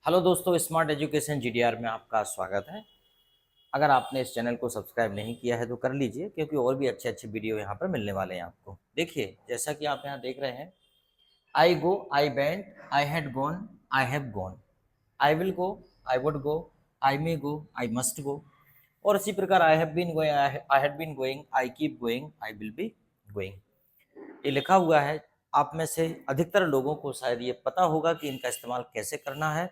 Hello दोस्तों, smart education GDR में आपका स्वागत है। अगर आपने इस चैनल को सब्सक्राइब नहीं किया है तो कर लीजिए, क्योंकि और भी अच्छे अच्छे वीडियो यहाँ पर मिलने वाले हैं आपको। देखिए, जैसा कि आप यहाँ देख रहे हैं, I go, I went, I had gone, I have gone, I will go, I would go, I may go, I must go. और इसी प्रकार I have been going, I had been going, I keep going, I will be going. ये लिखा हुआ है। आप में से अधिकतर लोगों को शायद ये पता होगा कि इनका इस्तेमाल कैसे करना है,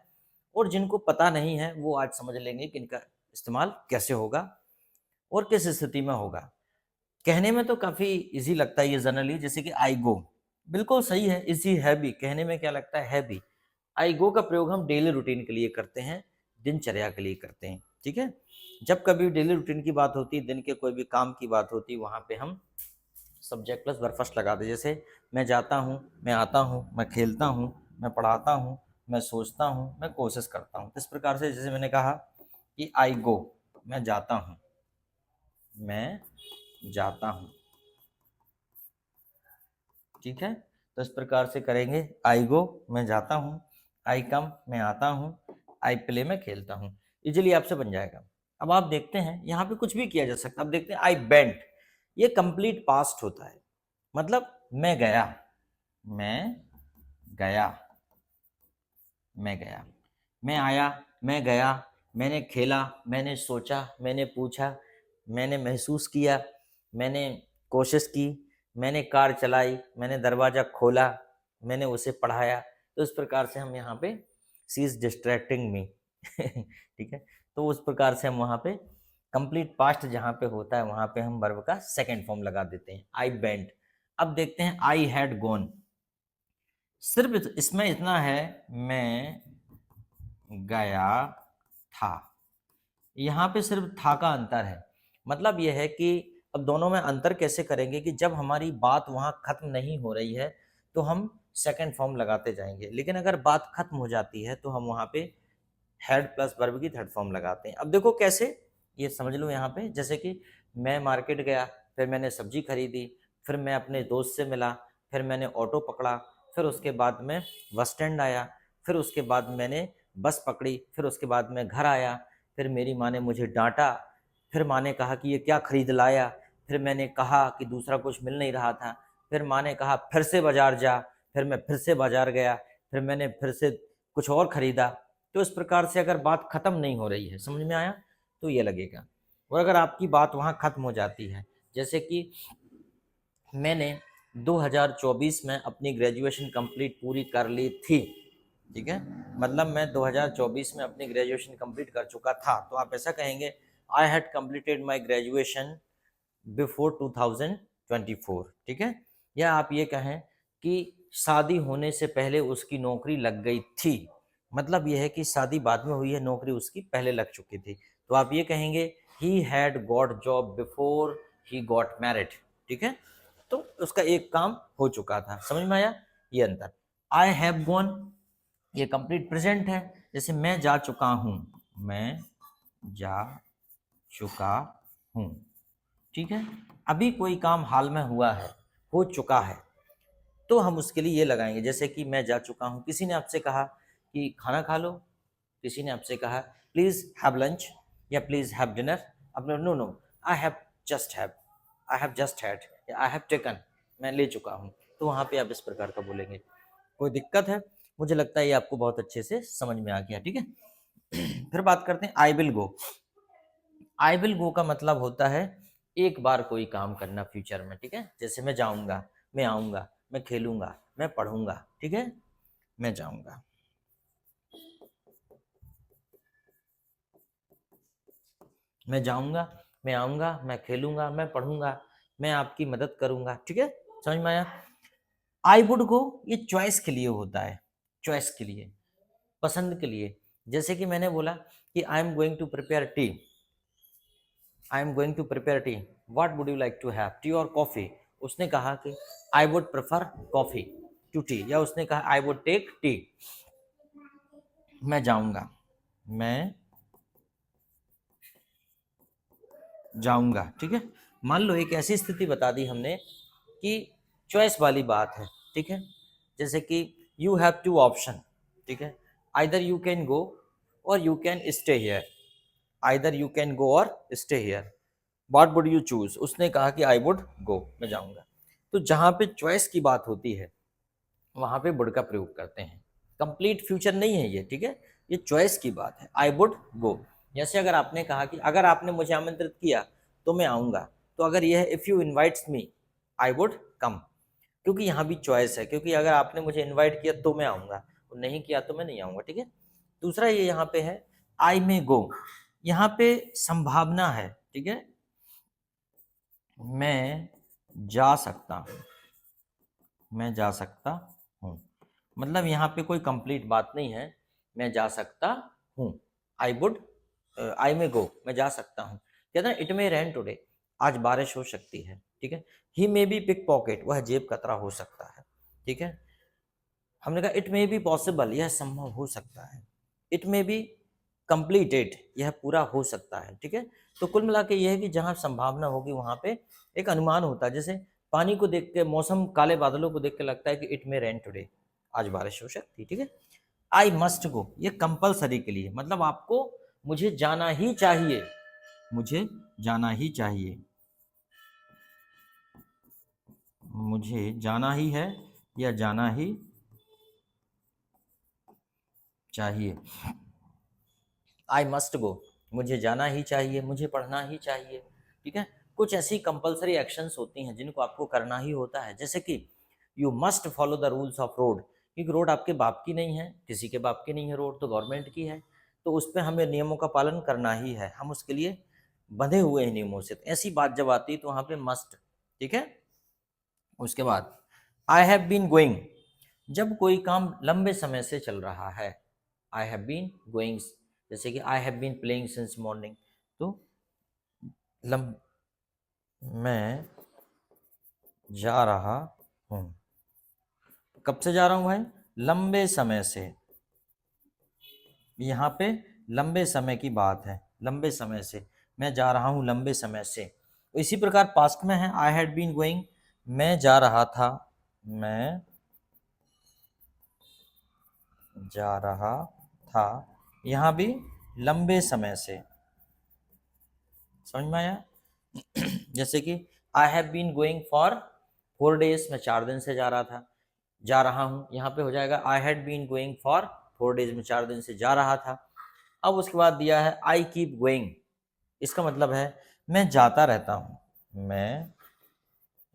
और जिनको पता नहीं है वो आज समझ लेंगे कि इनका इस्तेमाल कैसे होगा और किस स्थिति में होगा। कहने में तो काफ़ी इजी लगता है ये जनरली, जैसे कि आई गो, बिल्कुल सही है, इजी है भी, कहने में क्या लगता है भी। आई गो का प्रयोग हम डेली रूटीन के लिए करते हैं, दिनचर्या के लिए करते हैं। ठीक है, जब कभी डेली रूटीन की बात होती है, दिन के कोई भी काम की बात होती है, वहाँ पे हम सब्जेक्ट प्लस वर्ब फर्स्ट लगाते हैं। जैसे मैं जाता हूँ, मैं आता हूँ, मैं खेलता हूँ, मैं पढ़ाता हूँ, मैं सोचता हूँ, मैं कोशिश करता हूँ। इस प्रकार से जैसे मैंने कहा कि आई गो, मैं जाता हूँ, मैं जाता हूँ। ठीक है, तो इस प्रकार से करेंगे। आई गो, मैं जाता हूँ, आई कम, मैं आता हूँ, आई प्ले, मैं खेलता हूँ। इजीली आपसे बन जाएगा। अब आप देखते हैं यहाँ पे कुछ भी किया जा सकता है। अब देखते हैं आई बेंट, ये कंप्लीट पास्ट होता है, मतलब मैं गया, मैं गया, मैं गया, मैं आया, मैं गया, मैंने खेला, मैंने सोचा, मैंने पूछा, मैंने महसूस किया, मैंने कोशिश की, मैंने कार चलाई, मैंने दरवाज़ा खोला, मैंने उसे पढ़ाया। तो इस प्रकार से हम यहाँ पे सी इज़ डिस्ट्रैक्टिंग मी ठीक है, तो उस प्रकार से हम वहाँ पे कंप्लीट पास्ट जहाँ पे होता है वहाँ पे हम वर्ब का सेकंड फॉर्म लगा देते हैं, आई बेंट। अब देखते हैं आई हैड गॉन। सिर्फ इसमें इतना है, मैं गया था। यहाँ पे सिर्फ था का अंतर है। मतलब यह है कि अब दोनों में अंतर कैसे करेंगे कि जब हमारी बात वहाँ खत्म नहीं हो रही है तो हम सेकंड फॉर्म लगाते जाएंगे, लेकिन अगर बात खत्म हो जाती है तो हम वहाँ पे हेड प्लस वर्ब की थर्ड फॉर्म लगाते हैं। अब देखो कैसे, ये समझ लो यहाँ पे, जैसे कि मैं मार्केट गया, फिर मैंने सब्जी खरीदी, फिर मैं अपने दोस्त से मिला, फिर मैंने ऑटो पकड़ा, फिर उसके बाद में बस स्टैंड आया, फिर उसके बाद मैंने बस पकड़ी, फिर उसके बाद मैं घर आया, फिर मेरी माँ ने मुझे डांटा, फिर माँ ने कहा कि ये क्या खरीद लाया, फिर मैंने कहा कि दूसरा कुछ मिल नहीं रहा था, फिर माँ ने कहा फिर से बाजार जा, फिर मैं फिर से बाजार गया, फिर मैंने फिर से कुछ और खरीदा। तो इस प्रकार से अगर बात खत्म नहीं हो रही है, समझ में आया, तो ये लगेगा। और अगर आपकी बात वहाँ खत्म हो जाती है, जैसे कि मैंने 2024 में अपनी ग्रेजुएशन कंप्लीट पूरी कर ली थी। ठीक है, मतलब मैं 2024 में अपनी ग्रेजुएशन कंप्लीट कर चुका था, तो आप ऐसा कहेंगे I had completed my graduation before 2024। ठीक है, या आप ये कहें कि शादी होने से पहले उसकी नौकरी लग गई थी। मतलब यह है कि शादी बाद में हुई है, नौकरी उसकी पहले लग चुकी थी। तो आप ये कहेंगे he had got job before he got married. ठीक है, तो उसका एक काम हो चुका था। समझ में आया ये अंतर। आई हैव गॉन, ये कंप्लीट प्रेजेंट है, जैसे मैं जा चुका हूं, मैं जा चुका हूं। ठीक है, अभी कोई काम हाल में हुआ है, हो चुका है, तो हम उसके लिए ये लगाएंगे, जैसे कि मैं जा चुका हूं, किसी ने आपसे कहा कि खाना खा लो, किसी ने आपसे कहा प्लीज हैव लंच या प्लीज हैव डिनर, अब no no, I have just have, I have just had, या आई हैव टेकन, मैं ले चुका हूं। तो वहां पे आप इस प्रकार का बोलेंगे। कोई दिक्कत है? मुझे लगता है ये आपको बहुत अच्छे से समझ में आ गया। ठीक है, फिर बात करते हैं आई विल गो। आई विल गो का मतलब होता है एक बार कोई काम करना फ्यूचर में। ठीक है, जैसे मैं जाऊंगा, मैं आऊंगा, मैं खेलूंगा, मैं पढ़ूंगा। ठीक है, मैं जाऊंगा, मैं जाऊंगा, मैं आऊंगा, मैं खेलूंगा, मैं पढ़ूंगा, मैं आपकी मदद करूंगा। ठीक है, समझ में आया। आई वुड गो, ये चॉइस के लिए होता है, चॉइस के लिए, पसंद के लिए। जैसे कि मैंने बोला कि I am going to prepare tea, I am going to prepare tea, what would you like to have, tea और कॉफी। उसने कहा कि I would prefer coffee to tea, या उसने कहा आई वुड टेक टी। मैं जाऊंगा, मैं जाऊंगा। ठीक है, मान लो एक ऐसी स्थिति बता दी हमने कि चॉइस वाली बात है। ठीक है, जैसे कि यू हैव टू ऑप्शन। ठीक है, either you can go or you can stay here, either you can go or stay here, what would you choose. उसने कहा कि आई वुड गो, मैं जाऊंगा। तो जहां पे चॉइस की बात होती है वहां पे वुड का प्रयोग करते हैं। कंप्लीट फ्यूचर नहीं है ये, ठीक है, ये चॉइस की बात है। आई वुड गो, जैसे अगर आपने कहा कि अगर आपने मुझे आमंत्रित किया तो मैं आऊंगा, तो अगर यह है if you invites me I would come, क्योंकि यहाँ भी चॉइस है, क्योंकि अगर आपने मुझे इनवाइट किया तो मैं आऊंगा, और नहीं किया तो मैं नहीं आऊंगा, ठीक है। दूसरा ये यहाँ पे है आई मे गो, यहाँ पे संभावना है, ठीक है, मैं जा सकता हूँ, मैं जा सकता हूँ, मतलब यहाँ पे कोई कंप्लीट बात नहीं है, मैं जा सकता हूँ। आई वुड, आई मे गो, मैं जा सकता हूँ। कहते हैं इट मे रेन टुडे, आज बारिश हो सकती है, ठीक है। ही मे बी पिक पॉकेट, वह जेब कतरा हो सकता है, ठीक है। हमने कहा इट मे बी पॉसिबल, यह संभव हो सकता है। इट मे बी कंप्लीटेड, यह पूरा हो सकता है, ठीक है। तो कुल मिला के यह है कि जहाँ संभावना होगी वहां पे एक अनुमान होता है। जैसे पानी को देख के, मौसम काले बादलों को देख के लगता है कि इट मे रेन टुडे, आज बारिश हो सकती है, ठीक है। आई मस्ट गो, ये कंपल्सरी के लिए, मतलब आपको, मुझे जाना ही चाहिए, मुझे जाना ही चाहिए, मुझे जाना ही है या जाना ही चाहिए। आई मस्ट गो, मुझे जाना ही चाहिए, मुझे पढ़ना ही चाहिए, ठीक है। कुछ ऐसी कंपलसरी एक्शंस होती हैं जिनको आपको करना ही होता है, जैसे कि you must follow the rules of road, क्योंकि रोड आपके बाप की नहीं है, किसी के बाप की नहीं है, रोड तो गवर्नमेंट की है, तो उस पर हमें नियमों का पालन करना ही है, हम उसके लिए बंधे हुए हैं नियमों से। तो ऐसी बात जब आती है तो वहाँ पे मस्ट, ठीक है। उसके बाद आई हैव बीन गोइंग, जब कोई काम लंबे समय से चल रहा है, आई हैव बीन गोइंग, जैसे कि I have been playing since morning, तो लम मैं जा रहा हूँ, कब से जा रहा हूँ भाई, लंबे समय से, यहाँ पे लंबे समय की बात है, लंबे समय से मैं जा रहा हूँ, लंबे समय से। तो इसी प्रकार पास्ट में है आई हैड बीन गोइंग, मैं जा रहा था, मैं जा रहा था, यहाँ भी लंबे समय से, समझ में आया। जैसे कि I have been going for 4 days, मैं 4 दिन से जा रहा था, जा रहा हूँ, यहाँ पे हो जाएगा I had been going for 4 days, में 4 दिन से जा रहा था। अब उसके बाद दिया है आई कीप गोइंग, इसका मतलब है मैं जाता रहता हूँ, मैं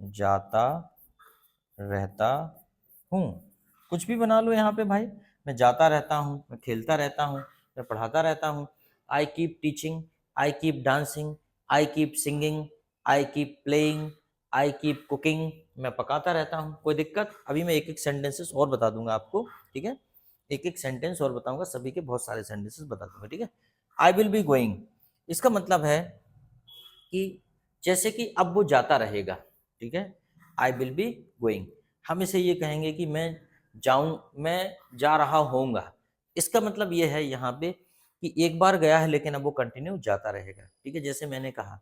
जाता रहता हूँ, कुछ भी बना लो यहाँ पे भाई, मैं जाता रहता हूँ, मैं खेलता रहता हूँ, मैं पढ़ाता रहता हूँ। I keep teaching, I keep dancing, I keep singing, I keep playing, I keep cooking, मैं पकाता रहता हूँ। कोई दिक्कत, अभी मैं एक एक सेंटेंसेस और बता दूंगा आपको, ठीक है, एक एक सेंटेंस और बताऊंगा, सभी के बहुत सारे सेंटेंसेस बता दूंगा, ठीक है। आई विल बी गोइंग, इसका मतलब है कि जैसे कि अब वो जाता रहेगा, ठीक है, आई विल बी गोइंग। हम इसे ये कहेंगे कि मैं जाऊं, मैं जा रहा होऊंगा, इसका मतलब ये है यहाँ पे कि एक बार गया है लेकिन अब वो कंटिन्यू जाता रहेगा, ठीक है। जैसे मैंने कहा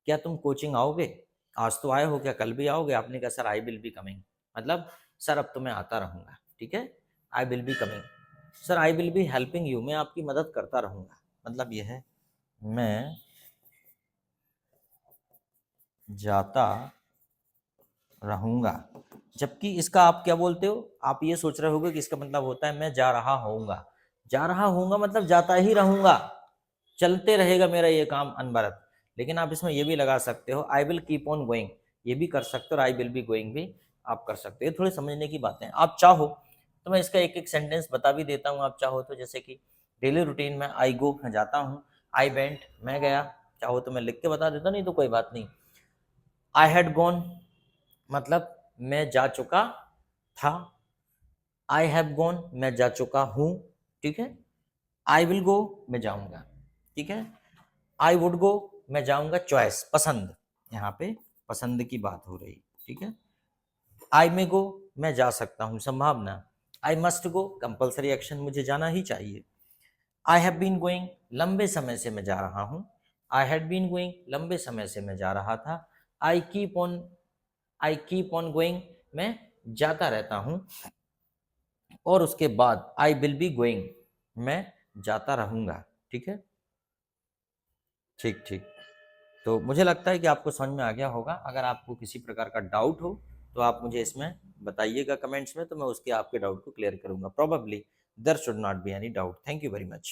क्या तुम कोचिंग आओगे, आज तो आए हो, क्या कल भी आओगे, आपने कहा sir I will be coming, मतलब सर अब तो मैं आता रहूंगा, ठीक है। आई will be coming, sir I will be helping you, मैं आपकी मदद करता रहूंगा, मतलब यह है मैं जाता रहूंगा। जबकि इसका आप क्या बोलते हो, आप ये सोच रहे होगे कि इसका मतलब होता है मैं जा रहा होऊंगा, जा रहा होऊंगा मतलब जाता ही रहूंगा, चलते रहेगा मेरा ये काम अनवरत। लेकिन आप इसमें ये भी लगा सकते हो I will keep on going, ये भी कर सकते हो, और आई विल बी गोइंग भी आप कर सकते हो। थोड़ी समझने की बातें, आप चाहो तो मैं इसका एक एक सेंटेंस बता भी देता हूँ, आप चाहो तो, जैसे कि डेली रूटीन में आई गो, मैं जाता हूँ, आई वेंट, मैं गया, चाहो तो मैं लिख के बता देता, नहीं तो कोई बात नहीं। आई हैड गॉन, मतलब मैं जा चुका था, आई हैव गॉन, मैं जा चुका हूँ, ठीक है। आई विल गो, मैं जाऊंगा, ठीक है। आई वुड गो, मैं जाऊंगा, चॉइस, पसंद, यहाँ पे पसंद की बात हो रही, ठीक है। आई मे गो, मैं जा सकता हूँ, संभावना। आई मस्ट गो, कंपल्सरी एक्शन, मुझे जाना ही चाहिए। आई हैव बीन गोइंग, लंबे समय से मैं जा रहा हूँ। आई हैड बीन गोइंग, लंबे समय से मैं जा रहा था। I keep on, I keep on going, मैं जाता रहता हूँ। और उसके बाद आई विल बी गोइंग, मैं जाता रहूँगा। ठीक है? ठीक, ठीक। तो मुझे लगता है कि आपको समझ में आ गया होगा। अगर आपको किसी प्रकार का डाउट हो, तो आप मुझे इसमें बताइएगा कमेंट्स में, तो मैं उसके आपके डाउट को क्लियर करूँगा। Probably there should not be any doubt. Thank you very much.